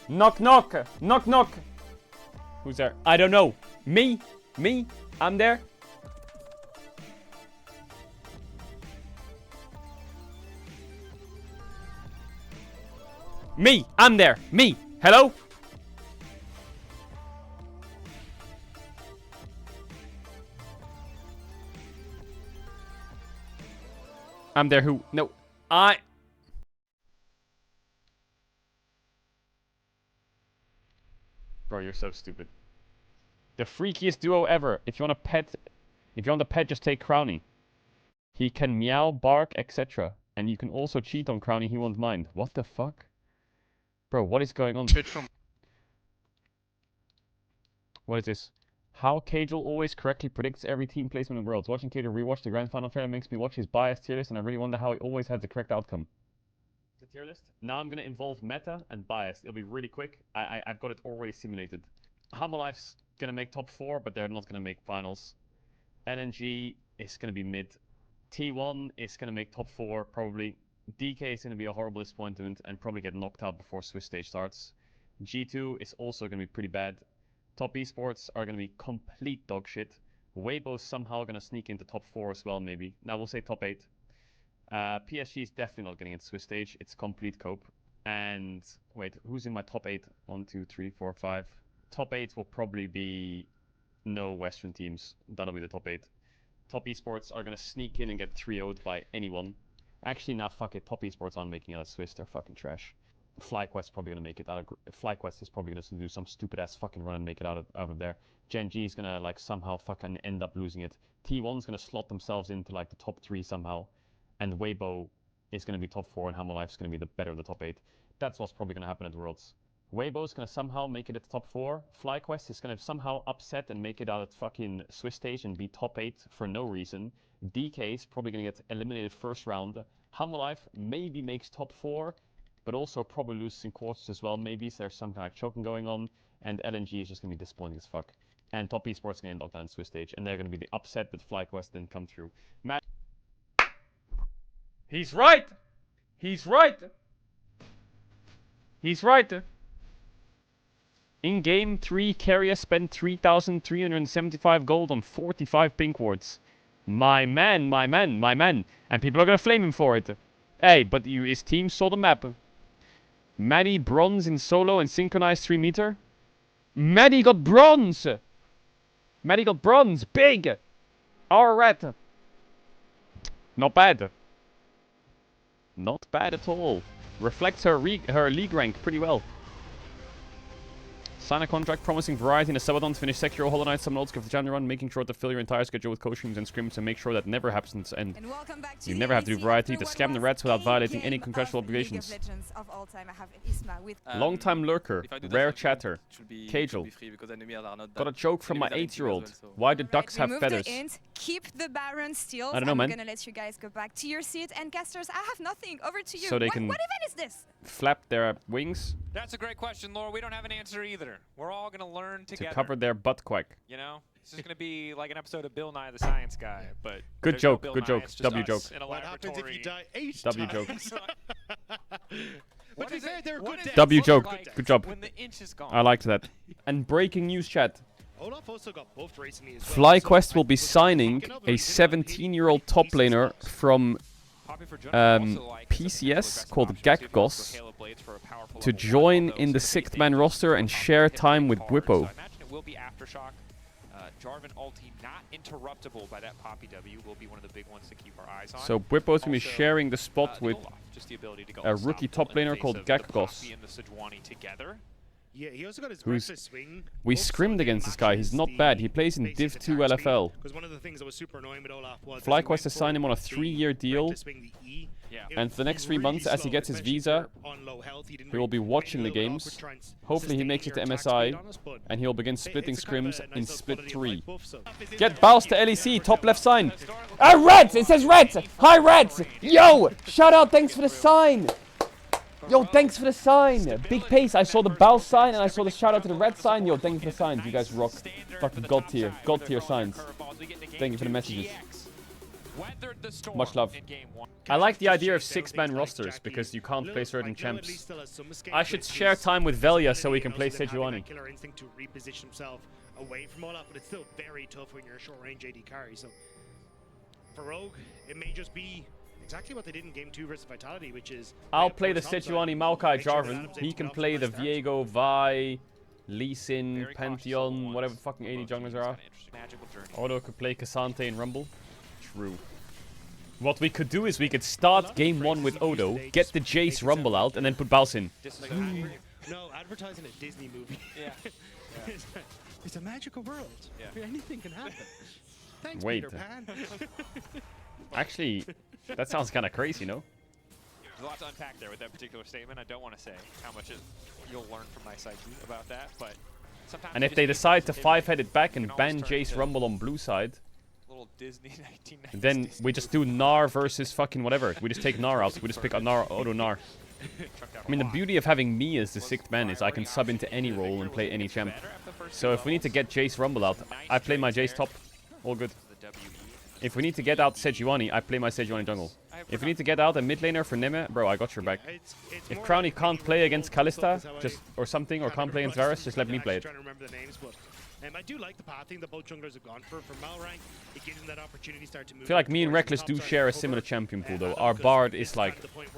Knock, knock. Knock, knock. Who's there? I don't know. Me? Me? I'm there. Me! I'm there! Me! Hello? I'm there who? No. I... Bro, you're so stupid. The freakiest duo ever. If you want a pet, just take Crowny. He can meow, bark, etc. And you can also cheat on Crowny, he won't mind. What the fuck? Bro, what is going on? What is this? How Caedrel always correctly predicts every team placement in Worlds. Watching Caedrel rewatch the Grand Final trailer makes me watch his biased tier list, and I really wonder how he always has the correct outcome. The tier list? Now I'm gonna involve meta and bias. It'll be really quick. I've got it already simulated. Humble Life's gonna make top 4, but they're not gonna make finals. LNG is gonna be mid. T1 is gonna make top 4, probably. DK is gonna be a horrible disappointment and probably get knocked out before Swiss stage starts. G2 is also gonna be pretty bad. Top Esports are going to be complete dog shit. Weibo's somehow going to sneak into top 4 as well, maybe. Now we'll say top 8. PSG is definitely not getting into Swiss stage. It's complete cope. And wait, who's in my top 8? 1, 2, 3, 4, 5. Top 8 will probably be no Western teams. That'll be the top 8. Top Esports are going to sneak in and get 3-0'd by anyone. Actually, nah, fuck it. Top Esports aren't making it out of Swiss. They're fucking trash. FlyQuest probably gonna make it out of. FlyQuest is probably gonna do some stupid ass fucking run and make it out of there. Gen G is gonna like somehow fucking end up losing it. T1's gonna slot themselves into like the top 3 somehow, and Weibo is gonna be top 4, and Hammer Life's gonna be the better of the top 8. That's what's probably gonna happen at Worlds. Weibo's gonna somehow make it at the top 4. FlyQuest is gonna somehow upset and make it out at fucking Swiss stage and be top 8 for no reason. DK is probably gonna get eliminated first round. Hammer Life maybe makes top 4. But also probably loses in quarters as well. Maybe there's some kind of choking going on. And LNG is just going to be disappointing as fuck. And Top Esports going to end up down in Swiss stage. And they're going to be the upset that FlyQuest didn't come through. He's right! He's right! He's right! In game 3, Keria spent 3,375 gold on 45 pink wards. My man, my man, my man. And people are going to flame him for it. Hey, but his team saw the map. Maddie bronze in solo and synchronized 3 meter. Maddie got bronze! Maddie got bronze! Big! Alright. Not bad. Not bad at all. Reflects her league rank pretty well. Sign a contract promising variety in a subathon to finish Sekiro, Hollow Knight, some notes, give the January run, making sure to fill your entire schedule with co-streams and scrims and make sure that never happens and you never have to do variety to scam the rats without violating any contractual obligations. Long-time lurker, rare chatter, Caedrel. Got a joke from my 8-year-old. Why do ducks have feathers? Keep the Baron still. I don't know, man. I'm gonna let you guys go back to your seat. And casters, I have nothing. Over to you. So they what can event is this? Flap their wings. That's a great question, Laura. We don't have an answer either. We're all gonna learn together. To cover their butt quack. You know, it's just gonna be like an episode of Bill Nye the Science Guy, but good joke, no good joke, W joke. What happens if you die 8 W times? joke. But they're good days. W joke, like good job. when the inch is gone? I liked that. And breaking news chat. Olaf also got buffed recently as well. FlyQuest will be signing a 17-year-old top laner from PCS called Gakgos to join in the 6th man roster and share time with Bwipo. I imagine it will be Aftershock. Jarvan ulti not interruptible by that Poppy W will be one of the big ones to keep our eyes on. So Bwipo's going to be sharing the spot with just the ability to go a rookie top laner called Gakgos. Yeah, he also got his reckless swing. We scrimmed against this guy. He's not bad. He plays in Div 2 LFL. Because one of the things that was super annoying with Olaf was FlyQuest has signed him on a 3-year deal. And for the next 3 months, as he gets his visa, he will be watching the games. Hopefully he makes it to MSI, and he'll begin splitting scrims in Split 3. Get Baus to LEC, top left sign. Reds! It says Reds! Hi, Reds! Yo! Shout out, thanks for the sign! Yo, thanks for the sign! Big pace, I saw the Baus sign and I saw the shout out to the red sign. Yo, thank you for the signs, you guys rock. Fucking god tier signs. Thank you for the messages. weathered the storm Much love. in game 1. I like the idea of 6-man rosters because you can't play certain champs. I should share time with Velia so we can play Sejuani. Killer instinct to reposition himself away from all that, but it's still very tough when you're a short-range AD carry. So for Rogue, it may just be exactly what they did in game 2 versus Vitality, which is I'll play the Sejuani Maokai Jarvan. He can play the Viego, Vi, Lee Sin, Pantheon, whatever fucking 80 junglers there are. Odo could play Cassante and Rumble. True. What we could do is we could start game 1 with Odo, get the Jace Rumble out, and then put Baus in. No, advertising a Disney movie. Yeah. It's a magical world where anything can happen. Thanks, Wait. Peter Pan. Actually, that sounds kind of crazy, no? There's a lot to unpack there with that particular statement. I don't want to say how much you'll learn from my psyche about that, but sometimes. And if they decide to 5-head it back and ban Jace Rumble on blue side, little Disney 1996 then we just do Gnar versus fucking whatever. We just take Gnar out. We just pick a Gnar, Odo Gnar. I mean, the beauty of having me as the 6th man is I can sub into any role and play any champ. So if we need to get Jace Rumble out, I play my Jace top. All good. If we need to get out Sejuani, I play my Sejuani jungle. If we need to get out a mid laner for Neme, bro, I got your back. If Crowny can't play against Kalista, just or something, or can't play against Varus, just let me play it. I do like the pathing that both junglers have gone for Malrank. It gives them that opportunity to start to move. I feel like me and Reckless do share a similar champion pool though. Our Bard is like,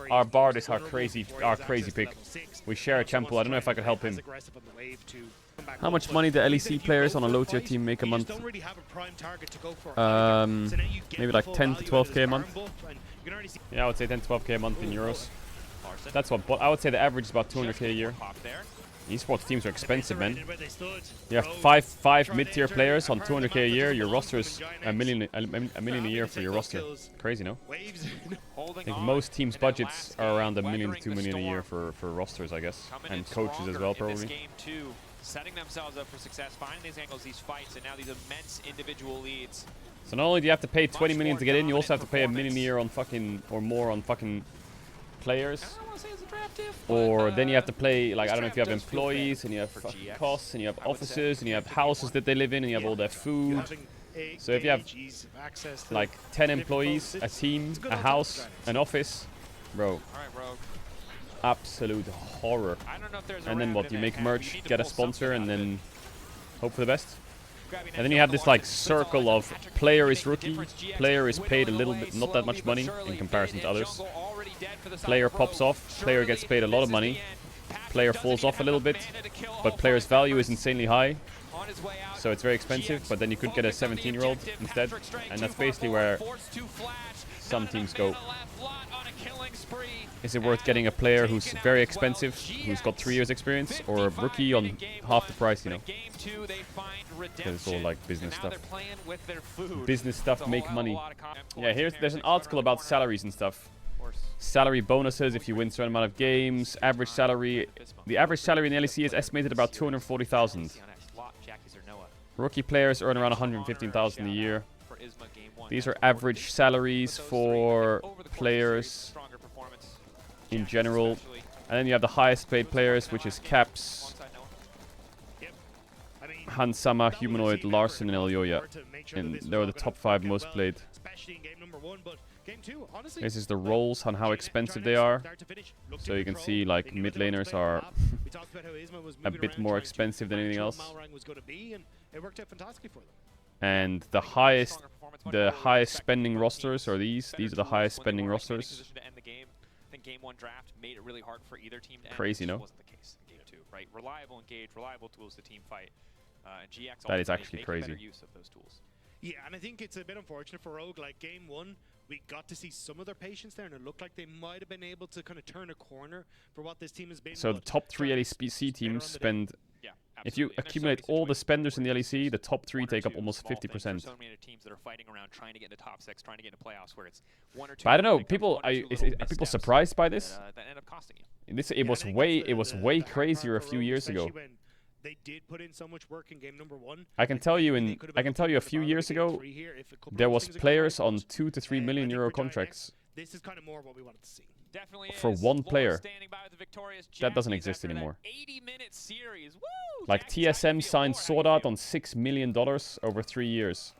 our crazy pick. We share a champ pool. I don't know if I could help him. How much money do LEC players on a low tier team make a month? Maybe like 10 to 12k a month. Yeah, I would say 10 to 12k a month in euros. That's what, I would say the average is about 200k a year. Esports teams are expensive, man. You have five mid-tier players on 200k a year. Your roster is a million a year for your roster. Crazy, no? I think most teams' budgets are around $1 million to $2 million a year for rosters, I guess, and coaches as well, probably. Setting themselves up for success, finding these angles, these fights, and now these immense individual leads. So not only do you have to pay 20 million to get in, you also have to pay $1 million a year on fucking or more on fucking players. Or then you have to play, like, I don't know if you have employees and you have fucking costs and you have offices and you have houses that they live in and you have all their food. So if you have like 10 employees, a team, a house, an office, bro, absolute horror. And then what, you make merch, get a sponsor, and then hope for the best. And then you have this like circle of player is rookie, player is paid a little bit, not that much money in comparison to others. Player pops off, player gets paid a lot of money, player falls off a little bit, but player's value is insanely high, so it's very expensive, but then you could get a 17-year-old instead, and that's basically where some teams go. Is it worth getting a player who's very expensive, who's got 3 years experience, or a rookie on half the price, you know? Because it's all like business stuff. Business stuff make money. Yeah, there's an article about salaries and stuff. Salary bonuses if you win a certain amount of games. Average salary. The average salary in the LEC is estimated about 240,000. Rookie players earn around 115,000 a year. These are average salaries for players in general. And then you have the highest paid players, which is Caps, Hansama, Humanoid, Larson, and Elyoya. And they were the top 5 most played. This is the roles on how expensive they are. So you can see like mid laners are a bit more expensive than anything else. And the highest spending rosters are these. These are the highest spending rosters. Game 1 draft made it really hard for either team to end. Crazy, no? Wasn't the case in game 2, right? Reliable engage, reliable tools to team fight. And GX that is actually crazy. Better use of those tools. Yeah, and I think it's a bit unfortunate for Rogue. Like game 1, we got to see some of their patience there, and it looked like they might have been able to kind of turn a corner for what this team has been. So the top 3 LEC teams spend. If you accumulate all the spenders in the LEC, the top 3 take up almost 50%. So many teams that are fighting around trying to get into top 6, trying to get into playoffs, where it's 1 or 2. But I don't know. People, are people surprised by this? That end up costing you. It was way crazier a few years ago. They did put in so much work in game number 1. I can tell you a few years ago, there was players on 2 to 3 million euro contracts. This is kind of more what we wanted to see. Definitely for one player. That doesn't Jackies exist anymore. 80-minute series. Woo! Like Jackies TSM signed Sword Art on $6 million over 3 years.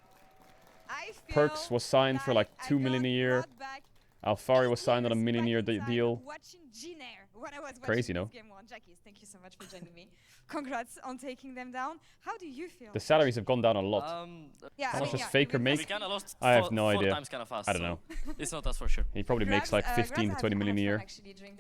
I Perks feel was signed for like I 2 million a got year. brought back Alfari 8 was signed on a years million back year in time deal. Watching Ginair when I was Crazy, watching no? this game one. Jackies, thank you so much for joining me. Congrats on taking them down. How do you feel? The salaries have gone down a lot. Yeah, How I much mean, does Faker we make? We kind of lost I have four, no four idea. times kind of fast. I don't so know. It's not us for sure. He probably makes like 15 to 20 million a year.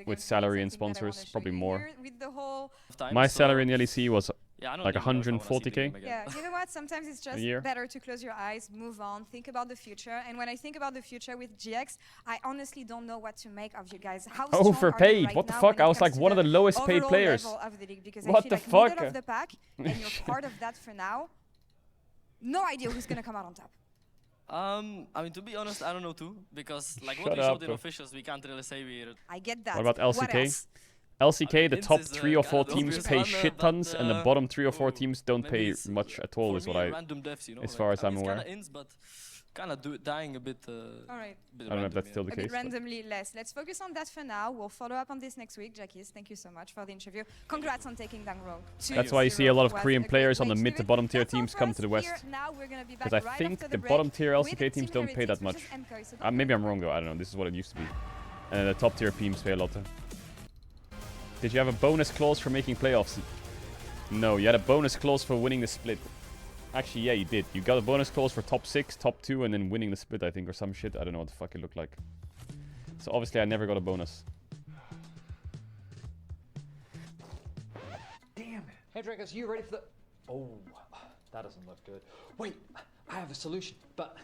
With salary and sponsors, probably more. With the whole My salary in the LEC was yeah, I don't like even know if I wanna see the 140k. game again. Yeah, you know what? Sometimes it's just year. better to close your eyes, move on, think about the future. And when I think about the future with GX, I honestly don't know what to make of you guys. How strong are you Overpaid. right What the now fuck? when I it was like comes to one of the lowest paid overall players. level of the league? Because What I the feel like fuck? middle of the pack, and you're part of that for now. No idea who's gonna come out on top. I mean, to be honest, I don't know too, because like Shut what we up, showed in bro. officials, we can't really say we're. I get that. What about LCK? else? LCK, the Inns top is, 3 or kind 4 of the teams obvious pay one, shit but, tons, and the bottom 3 or 4 oh, teams don't maybe pay it's, much at all, for is what me, I. random devs, you know, as like, far as I I'm mean, aware. It's kind of ins, but kind of dying a bit. All right. Bit I don't know if that's still the A bit case. but- randomly less. Let's focus on that for now. We'll follow up on this next week. Jackies, thank you so much for the interview. Congrats on taking down Rogue. That's why you see a lot of 2-0 Korean was a players great on the way mid to do it. bottom tier That's all teams for come us to the here. west. Now we're gonna be back Because I right think after the break bottom tier with LCK teams Team don't pay that Heritage much. versus MK, so Maybe I'm wrong though, I don't know. This is what it used to be. And the top tier teams pay a lot. Did you have a bonus clause for making playoffs? No, you had a bonus clause for winning the split. Actually, yeah, you did. You got a bonus clause for top 6, top 2, and then winning the split, I think, or some shit. I don't know what the fuck it looked like. So obviously I never got a bonus. Damn it. Hey, Dragos, you ready for the... Oh, that doesn't look good. Wait, I have a solution, but